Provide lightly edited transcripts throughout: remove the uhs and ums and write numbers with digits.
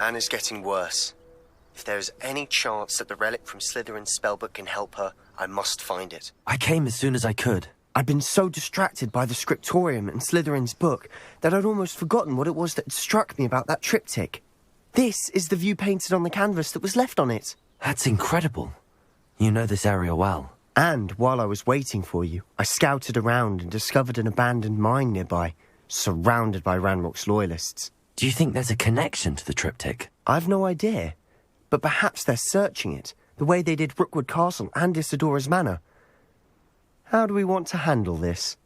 Anne is getting worse. If there is any chance that the relic from Slytherin's spellbook can help her, I must find it. I came as soon as I could. I'd been so distracted by the scriptorium and Slytherin's book that I'd almost forgotten what it was that had struck me about that triptych. This is the view painted on the canvas that was left on it. That's incredible. You know this area well. And while I was waiting for you, I scouted around and discovered an abandoned mine nearby, surrounded by Ranrock's loyalists. Do you think there's a connection to the triptych? I've no idea, but perhaps they're searching it, the way they did Rookwood Castle and Isidora's Manor. How do we want to handle this?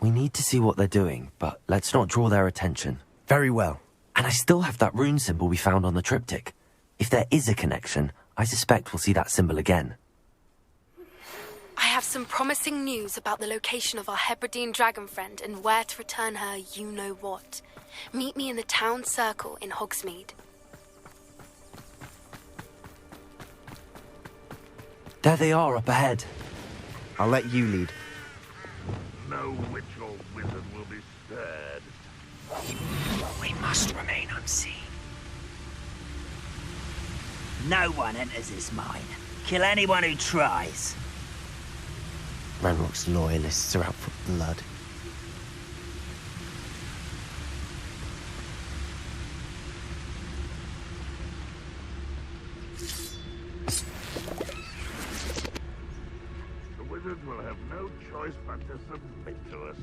We need to see what they're doing, but let's not draw their attention. Very well. And I still have that rune symbol we found on the triptych. If there is a connection, I suspect we'll see that symbol again. I have some promising news about the location of our Hebridean dragon friend and where to return her you-know-what. Meet me in the town circle in Hogsmeade. There they are, up ahead. I'll let you lead. No witch or wizard will be spared. We must remain unseen. No one enters this mine. Kill anyone who tries. Ranrock's loyalists are out for blood. The wizards will have no choice but to submit to us.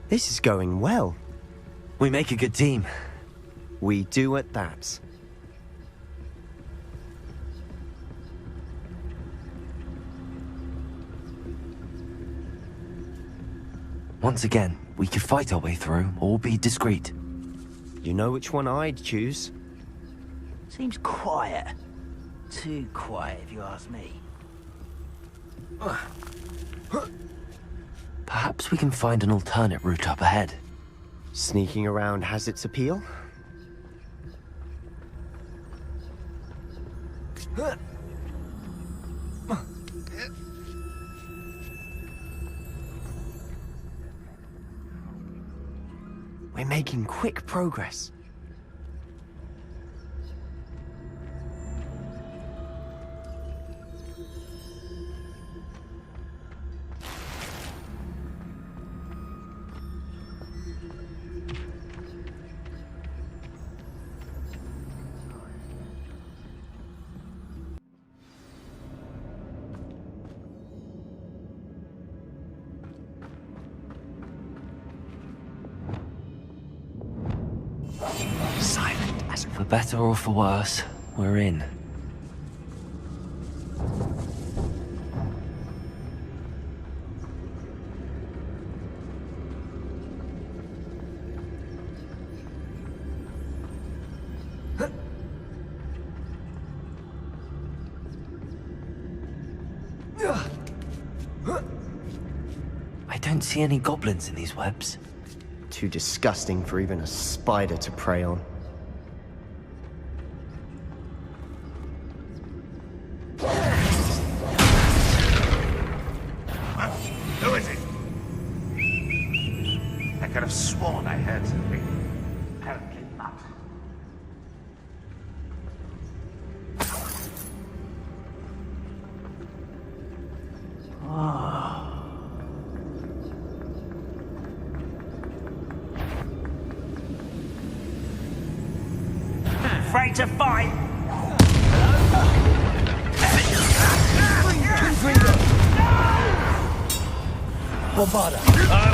This is going well. We make a good team. We do at that. Once again, we could fight our way through, or be discreet. You know which one I'd choose? Seems quiet. Too quiet, if you ask me. Perhaps we can find an alternate route up ahead. Sneaking around has its appeal. We're making quick progress. Silent as For better or for worse, we're in. I don't see any goblins in these webs. Too disgusting for even a spider to prey on. Who is it? I could have sworn I heard something. Apparently not. afraid to fight. Bombarda. I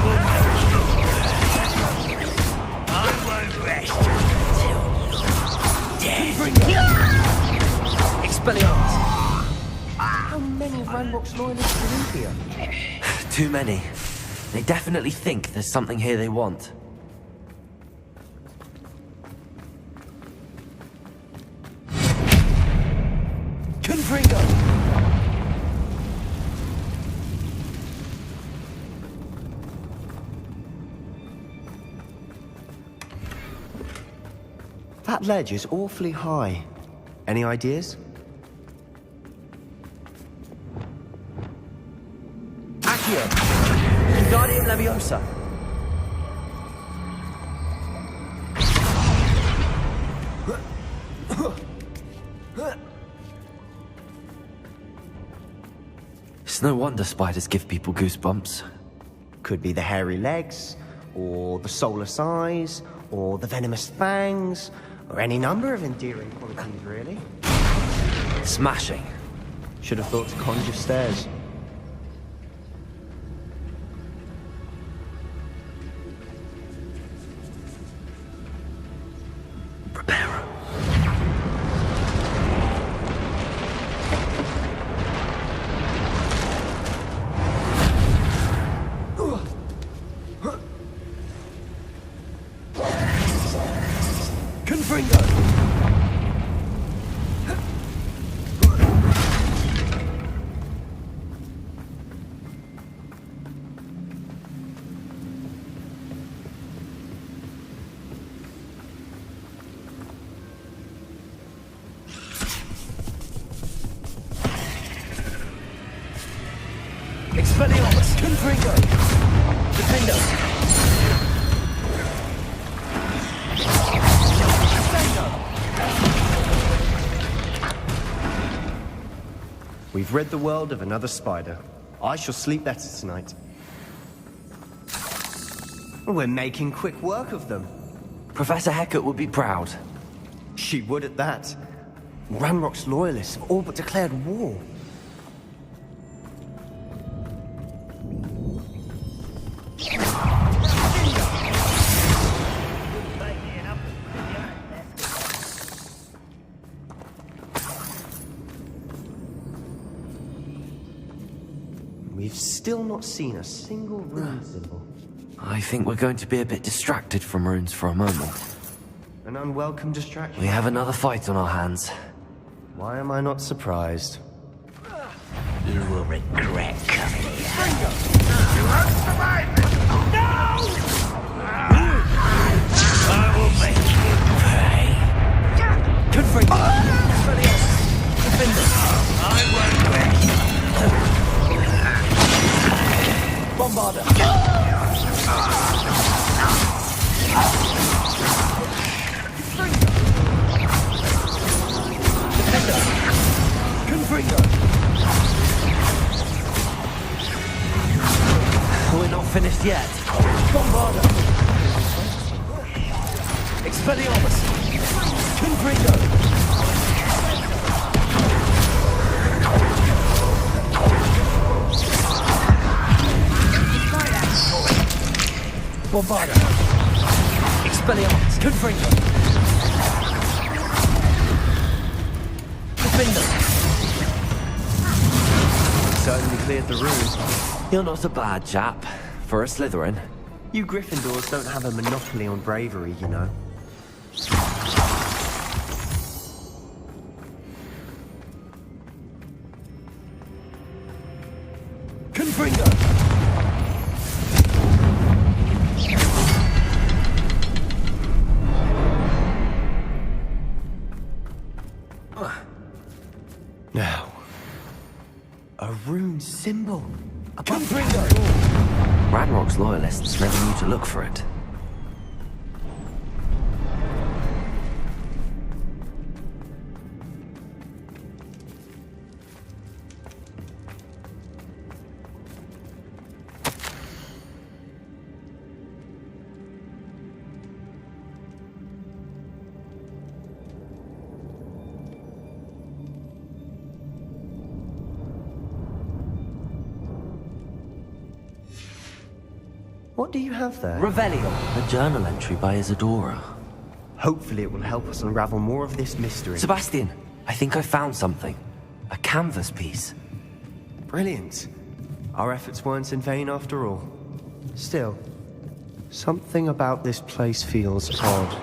won't rest until you're dead. Expelliarmus. How many of Ranrock's loyalists are in here? Too many. They definitely think there's something here they want. Confringo! That ledge is awfully high. Any ideas? Accio! Wingardium Leviosa! It's no wonder spiders give people goosebumps. Could be the hairy legs, or the soulless eyes, or the venomous fangs, or any number of endearing qualities, really. Smashing. Should have thought to conjure stairs. Preparo. Confringo! Expelliarmus! Confringo! Defendo! We've rid the world of another spider. I shall sleep better tonight. We're making quick work of them. Professor Hecat would be proud. She would at that. Ranrock's loyalists have all but declared war. We've still not seen a single rune symbol. I think we're going to be a bit distracted from runes for a moment. An unwelcome distraction. We have another fight on our hands. Why am I not surprised? You will regret coming here. You won't survive this! I will make you pay. Confringo! Expelliarmus! Defendo! I won't rest. Bombarda! Defendo! Confringo! We're not finished yet. Bombarda! Expelliarmus! Confringo! Bombarda! Expelliarmus! Confringo! Defendo! Certainly cleared the room. You're not a bad chap. For a Slytherin. You Gryffindors don't have a monopoly on bravery, you know. Confringo! Now, a rune symbol. Confringo! Ranrock's loyalists never knew to look for it. What do you have there? Revelio, a journal entry by Isadora. Hopefully it will help us unravel more of this mystery. Sebastian, I think I found something. A canvas piece. Brilliant. Our efforts weren't in vain after all. Still, something about this place feels odd.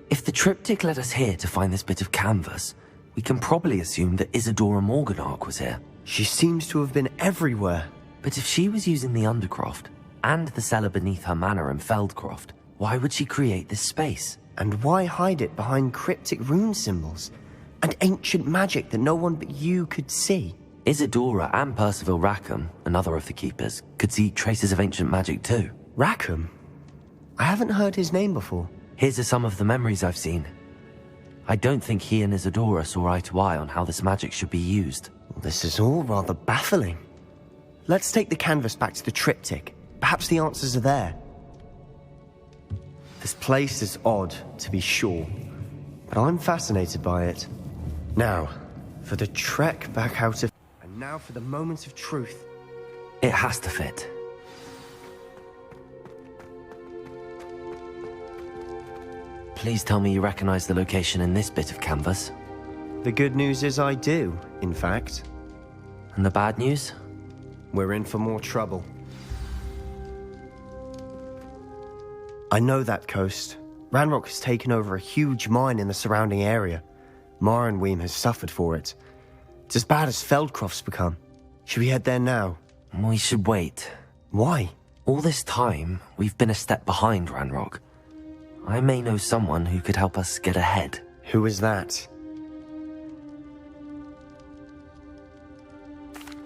If the triptych led us here to find this bit of canvas, we can probably assume that Isadora Morganach was here. She seems to have been everywhere. But if she was using the Undercroft, and the cellar beneath her manor in Feldcroft. Why would she create this space? And why hide it behind cryptic rune symbols and ancient magic that no one but you could see? Isadora and Percival Rackham, another of the keepers, could see traces of ancient magic too. Rackham? I haven't heard his name before. Here's some of the memories I've seen. I don't think he and Isadora saw eye to eye on how this magic should be used. This is all rather baffling. Let's take the canvas back to the triptych. Perhaps the answers are there. This place is odd, to be sure, but I'm fascinated by it. Now, for the trek back out of... And now for the moment of truth. It has to fit. Please tell me you recognize the location in this bit of canvas. The good news is I do, in fact. And the bad news? We're in for more trouble. I know that coast. Ranrock has taken over a huge mine in the surrounding area. Marrenweem has suffered for it. It's as bad as Feldcroft's become. Should we head there now? We should wait. Why? All this time, we've been a step behind Ranrock. I may know someone who could help us get ahead. Who is that?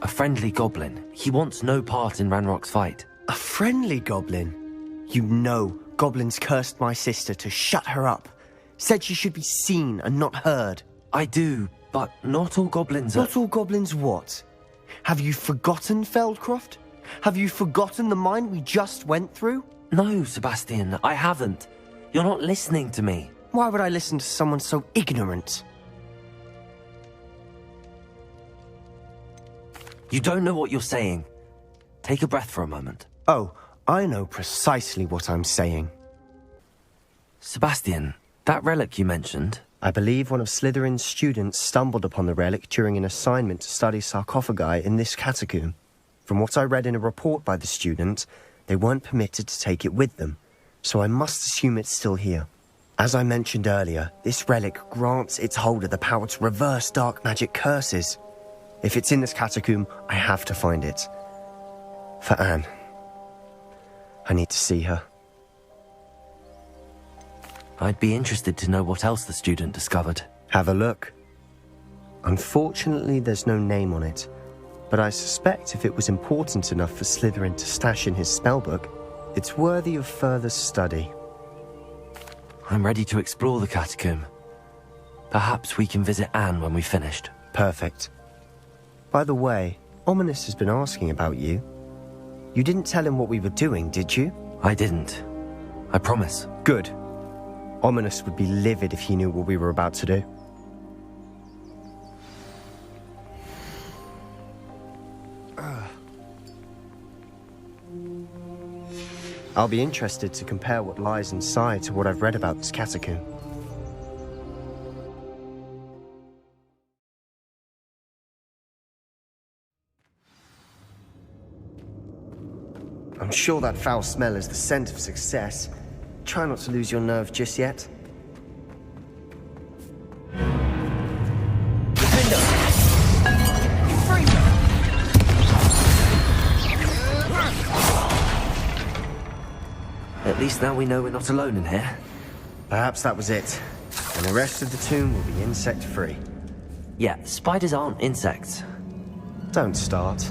A friendly goblin. He wants no part in Ranrock's fight. A friendly goblin? You know, goblins cursed my sister to shut her up. Said she should be seen and not heard. I do, but not all goblins are... Not all goblins what? Have you forgotten Feldcroft? Have you forgotten the mine we just went through? No, Sebastian, I haven't. You're not listening to me. Why would I listen to someone so ignorant? You don't know what you're saying. Take a breath for a moment. Oh, I know precisely what I'm saying. Sebastian, that relic you mentioned... I believe one of Slytherin's students stumbled upon the relic during an assignment to study sarcophagi in this catacomb. From what I read in a report by the student, they weren't permitted to take it with them, so I must assume it's still here. As I mentioned earlier, this relic grants its holder the power to reverse dark magic curses. If it's in this catacomb, I have to find it. For Anne. I need to see her. I'd be interested to know what else the student discovered. Have a look. Unfortunately, there's no name on it, but I suspect if it was important enough for Slytherin to stash in his spellbook, it's worthy of further study. I'm ready to explore the catacomb. Perhaps we can visit Anne when we've finished. Perfect. By the way, Ominous has been asking about you. You didn't tell him what we were doing, did you? I didn't. I promise. Good. Ominous would be livid if he knew what we were about to do. I'll be interested to compare what lies inside to what I've read about this catacomb. I'm sure that foul smell is the scent of success. Try not to lose your nerve just yet. At least now we know we're not alone in here. Perhaps that was it. And the rest of the tomb will be insect-free. Yeah, spiders aren't insects. Don't start.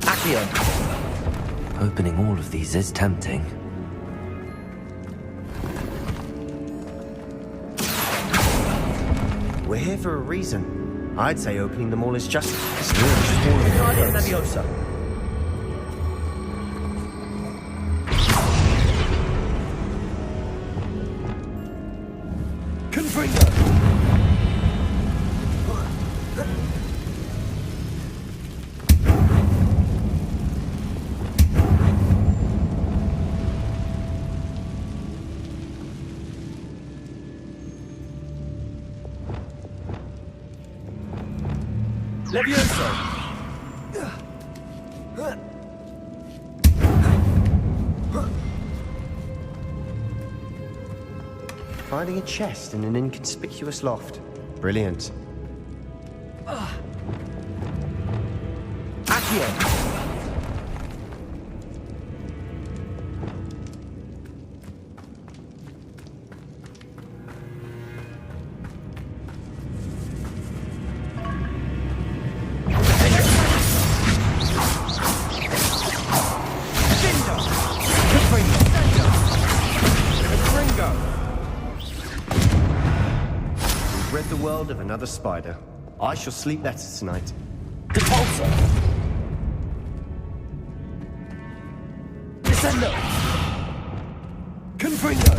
Accio! Opening all of these is tempting. We're here for a reason. I'd say opening them all is just... Leviosa. Confringo! Leviosa. Finding a chest in an inconspicuous loft. Brilliant. Accio! Rid the world of another spider. I shall sleep better tonight. Depulsor! Descendo! Confringo!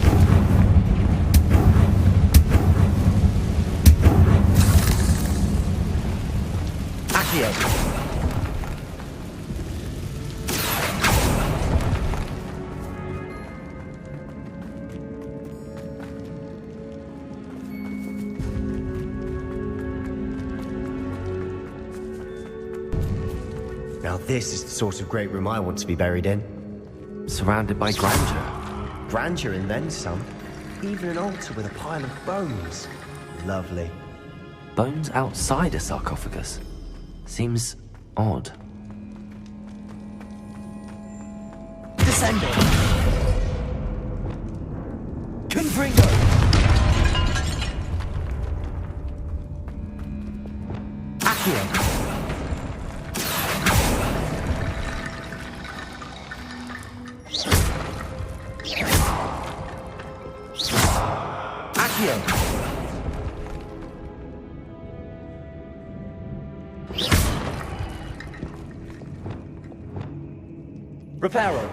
Accio! Now this is the sort of great room I want to be buried in. Surrounded by grandeur. Grandeur and then some. Even an altar with a pile of bones. Lovely. Bones outside a sarcophagus. Seems odd. Descendo! Confringo! Accio! Reparo.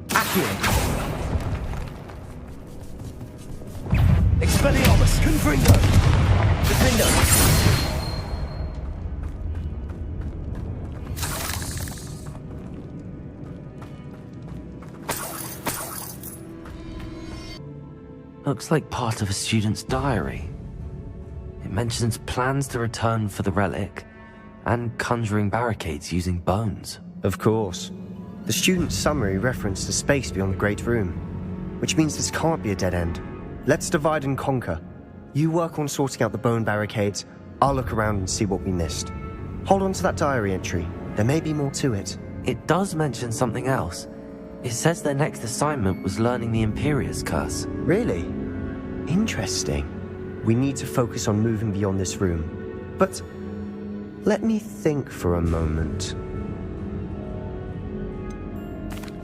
Accio. Expelliarmus. Confringo. Defendo. Looks like part of a student's diary. It mentions plans to return for the relic and conjuring barricades using bones. Of course. The student's summary referenced a space beyond the Great Room, which means this can't be a dead end. Let's divide and conquer. You work on sorting out the bone barricades, I'll look around and see what we missed. Hold on to that diary entry. There may be more to it. It does mention something else. It says their next assignment was learning the IMPERIUS curse. Really? Interesting. We need to focus on moving beyond this room. But let me think for a moment.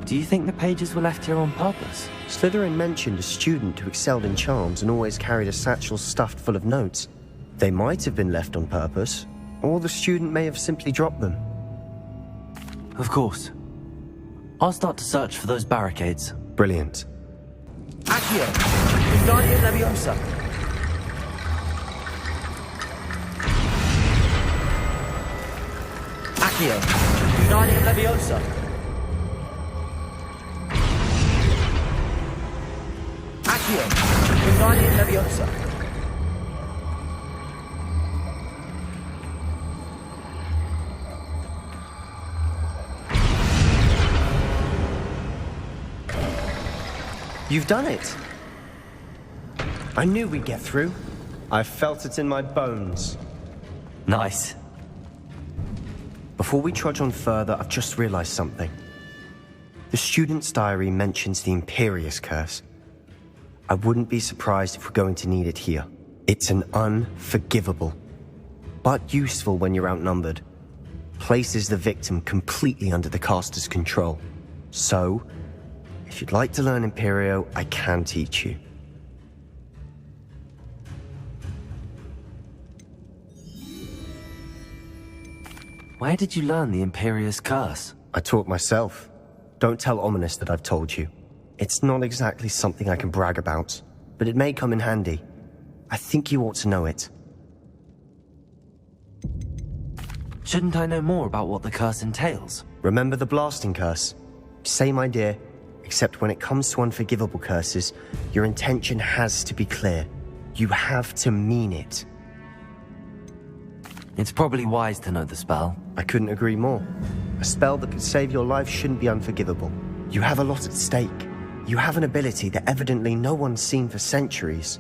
Do you think the pages were left here on purpose? Slytherin mentioned a student who excelled in charms and always carried a satchel stuffed full of notes. They might have been left on purpose, or the student may have simply dropped them. Of course. I'll start to search for those barricades. Brilliant. Accio! Wingardium Leviosa! Accio! Wingardium Leviosa! Accio! Wingardium Leviosa! You've done it! I knew we'd get through. I felt it in my bones. Nice. Before we trudge on further, I've just realized something. The student's diary mentions the IMPERIUS curse. I wouldn't be surprised if we're going to need it here. It's an unforgivable, but useful when you're outnumbered. Places the victim completely under the caster's control. So, if you'd like to learn Imperio, I can teach you. Where did you learn the IMPERIUS curse? I taught myself. Don't tell Ominous that I've told you. It's not exactly something I can brag about, but it may come in handy. I think you ought to know it. Shouldn't I know more about what the curse entails? Remember the blasting curse? Same idea, except when it comes to unforgivable curses, your intention has to be clear. You have to mean it. It's probably wise to know the spell. I couldn't agree more. A spell that could save your life shouldn't be unforgivable. You have a lot at stake. You have an ability that evidently no one's seen for centuries.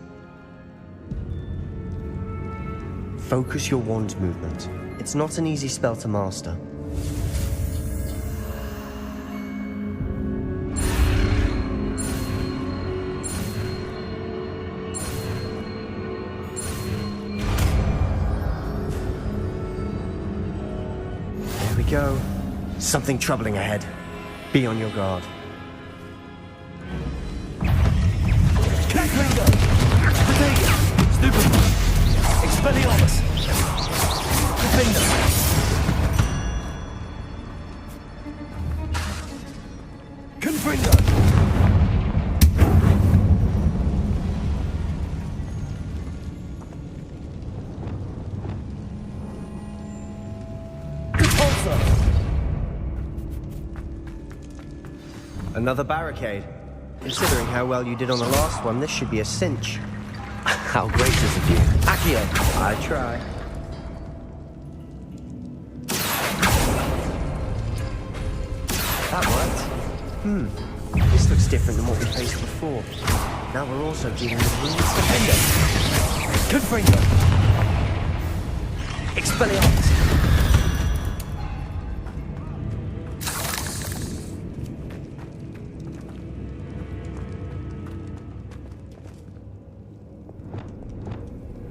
Focus your wand movement. It's not an easy spell to master. There we go. Something troubling ahead. Be on your guard. Expelliarmus! Defender! Confringo! Repulsor! Another barricade. Considering how well you did on the last one, this should be a cinch. How gracious of you. Accio! I try. That worked. This looks different than what we faced before. Now we're also dealing with weird Defender! Confringo! Expelliarmus!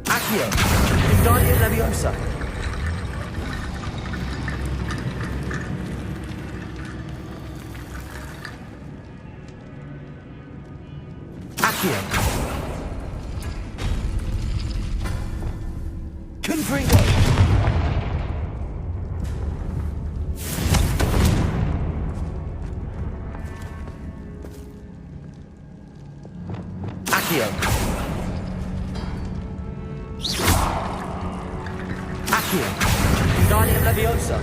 Accio! Wingardium Leviosa! Accio! Confringo! Accio! Accio! Wingardium Leviosa!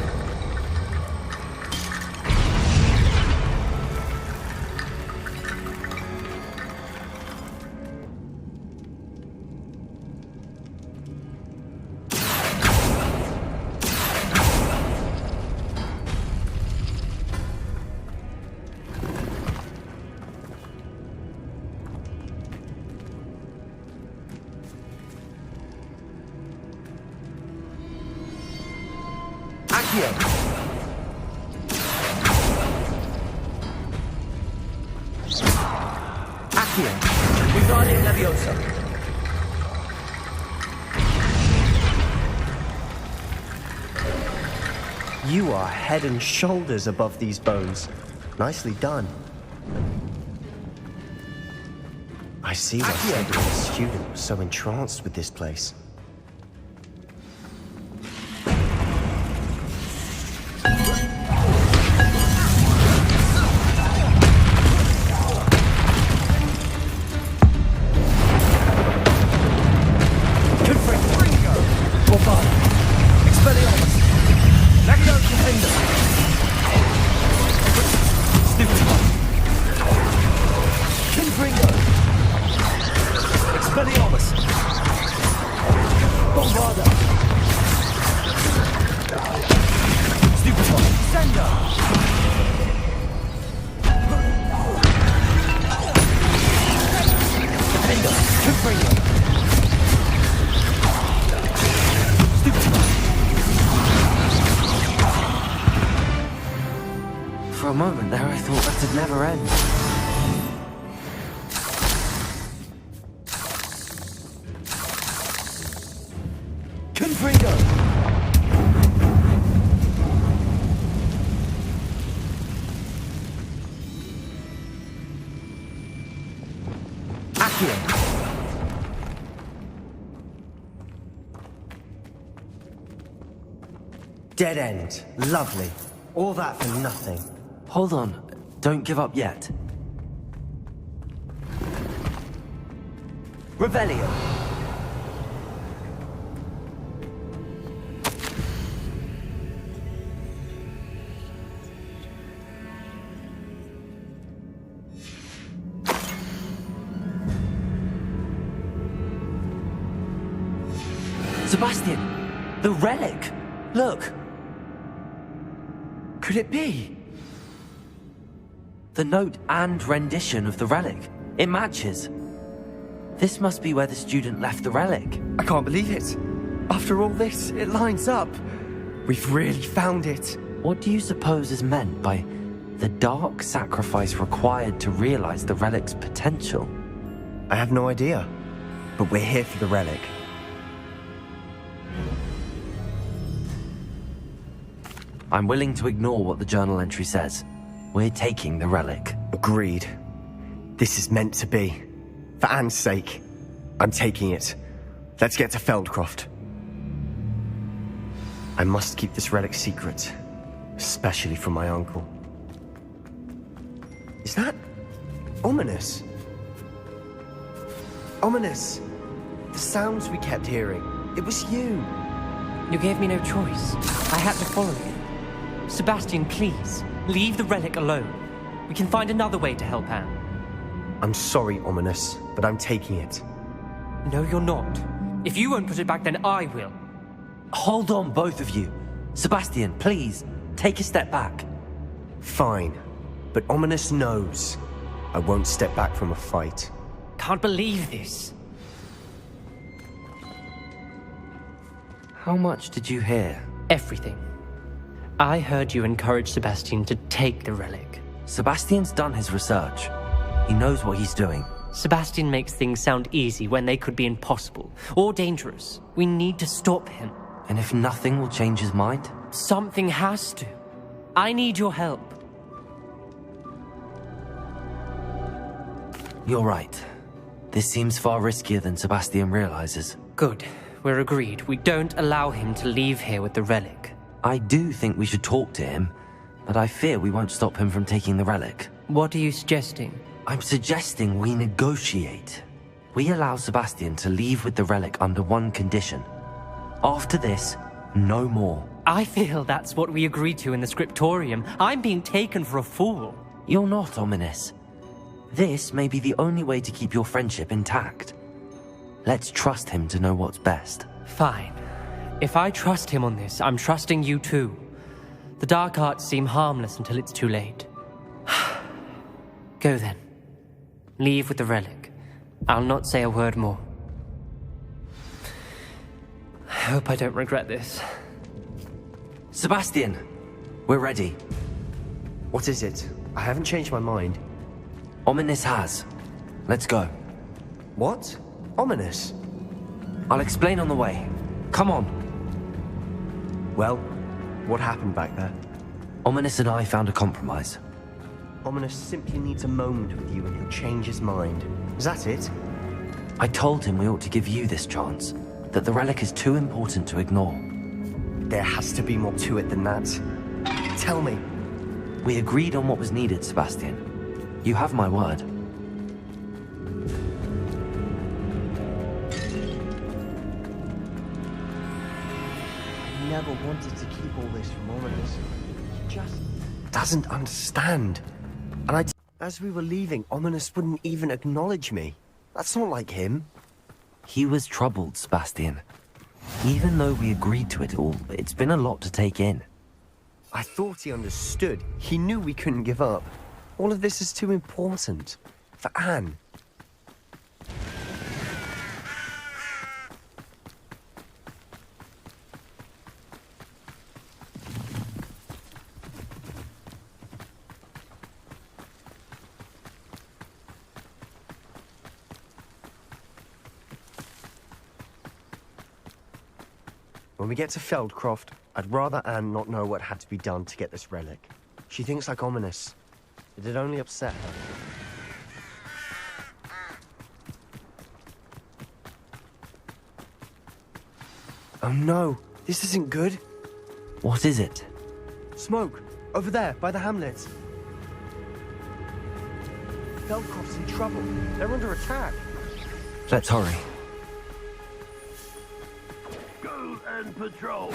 Accio! Accio! Wingardium Leviosa! You are head and shoulders above these bones. Nicely done. I see why Accio. Slytherin's student was so entranced with this place. Confringo! Bombard! Expelliarmus! Leviosa Defender! Stupid one! Confringo! Expelliarmus! Bombarda! Stupid one! Sender! Defender! Confringo! For a moment there, I thought that'd never end. Confringo! Accio! Dead end. Lovely. All that for nothing. Hold on. Don't give up yet. Revelio! Sebastian! The relic! Look! Could it be? The note and rendition of the relic. It matches. This must be where the student left the relic. I can't believe it. After all this, it lines up. We've really found it. What do you suppose is meant by the dark sacrifice required to realize the relic's potential? I have no idea, but we're here for the relic. I'm willing to ignore what the journal entry says. We're taking the relic. Agreed. This is meant to be. For Anne's sake, I'm taking it. Let's get to Feldcroft. I must keep this relic secret, especially from my uncle. Is that ominous? Ominous! The sounds we kept hearing. It was you. You gave me no choice. I had to follow you. Sebastian, please, leave the relic alone. We can find another way to help Anne. I'm sorry, Ominous, but I'm taking it. No, you're not. If you won't put it back, then I will. Hold on, both of you. Sebastian, please, take a step back. Fine, but Ominous knows I won't step back from a fight. Can't believe this. How much did you hear? Everything. I heard you encourage Sebastian to take the relic. Sebastian's done his research. He knows what he's doing. Sebastian makes things sound easy when they could be impossible or dangerous. We need to stop him. And if nothing will change his mind? Something has to. I need your help. You're right. This seems far riskier than Sebastian realizes. Good. We're agreed. We don't allow him to leave here with the relic. I do think we should talk to him, but I fear we won't stop him from taking the relic. What are you suggesting? I'm suggesting we negotiate. We allow Sebastian to leave with the relic under one condition. After this, no more. I feel that's what we agreed to in the scriptorium. I'm being taken for a fool. You're not, Ominous. This may be the only way to keep your friendship intact. Let's trust him to know what's best. Fine. If I trust him on this, I'm trusting you too. The dark arts seem harmless until it's too late. Go then. Leave with the relic. I'll not say a word more. I hope I don't regret this. Sebastian, we're ready. What is it? I haven't changed my mind. Ominous has. Let's go. What? Ominous? I'll explain on the way. Come on. Well, what happened back there? Ominous and I found a compromise. Ominous simply needs a moment with you and he'll change his mind. Is that it? I told him we ought to give you this chance, that the relic is too important to ignore. There has to be more to it than that. Tell me. We agreed on what was needed, Sebastian. You have my word. I never wanted to keep all this from Ominous. He just doesn't understand. And as we were leaving, Ominous wouldn't even acknowledge me. That's not like him. He was troubled, Sebastian. Even though we agreed to it all, it's been a lot to take in. I thought he understood. He knew we couldn't give up. All of this is too important. For Anne. When we get to Feldcroft, I'd rather Anne not know what had to be done to get this relic. She thinks like Ominous. It'd only upset her. Oh no, this isn't good. What is it? Smoke, over there, by the hamlet. Feldcroft's in trouble. They're under attack. Let's hurry. Go and patrol.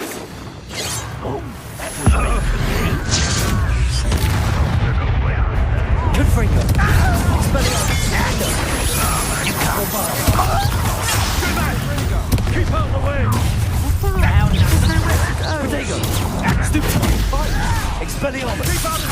Good for you. Keep out the way. Now, there's nowhere to go. Diagon! Stupid! Fight! Expelliarmus! Keep out of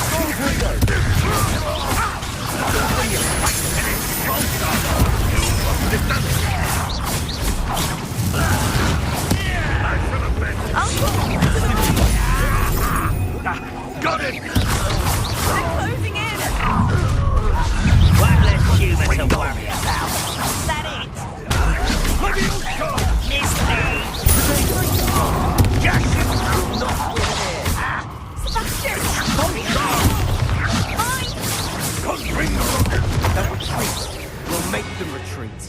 Got it! Closing in! One less human to worry about. Is that it? Miss me! Sebastian! We'll make them retreat.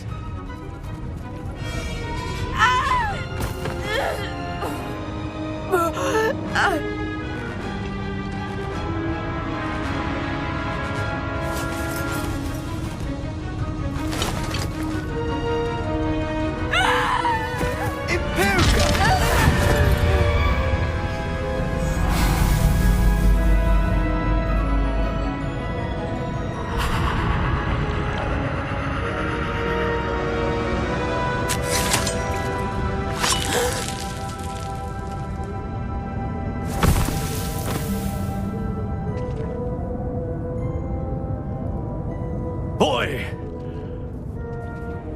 Boy!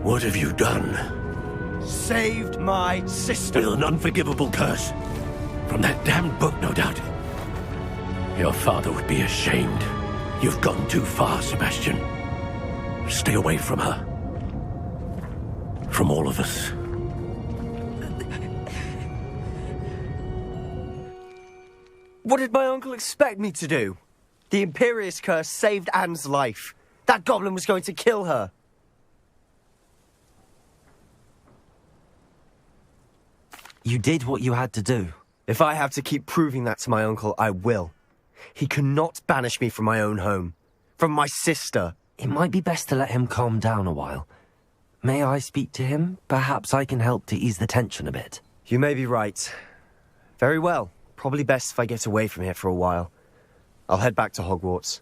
What have you done? Saved my sister. With an unforgivable curse. From that damned book, no doubt. Your father would be ashamed. You've gone too far, Sebastian. Stay away from her. From all of us. What did my uncle expect me to do? The Imperius curse saved Anne's life. That goblin was going to kill her. You did what you had to do. If I have to keep proving that to my uncle, I will. He cannot banish me from my own home. From my sister. It might be best to let him calm down a while. May I speak to him? Perhaps I can help to ease the tension a bit. You may be right. Very well. Probably best if I get away from here for a while. I'll head back to Hogwarts.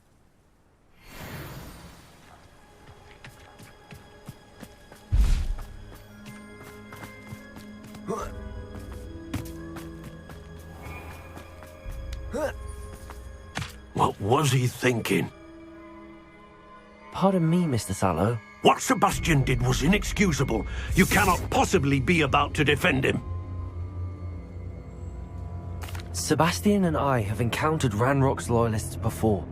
What was he thinking? Pardon me, Mr. Sallow. What Sebastian did was inexcusable. You cannot possibly be about to defend him. Sebastian and I have encountered Ranrock's loyalists before.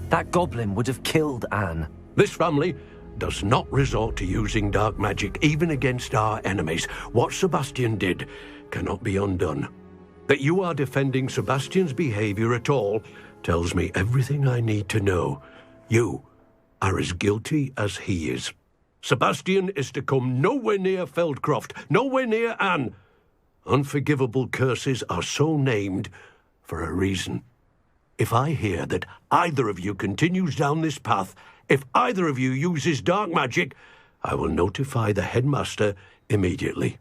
That goblin would have killed Anne. This family does not resort to using dark magic even against our enemies. What Sebastian did cannot be undone. That you are defending Sebastian's behavior at all tells me everything I need to know. You are as guilty as he is. Sebastian is to come nowhere near Feldcroft, nowhere near Anne. Unforgivable curses are so named for a reason. If I hear that either of you continues down this path, if either of you uses dark magic, I will notify the headmaster immediately.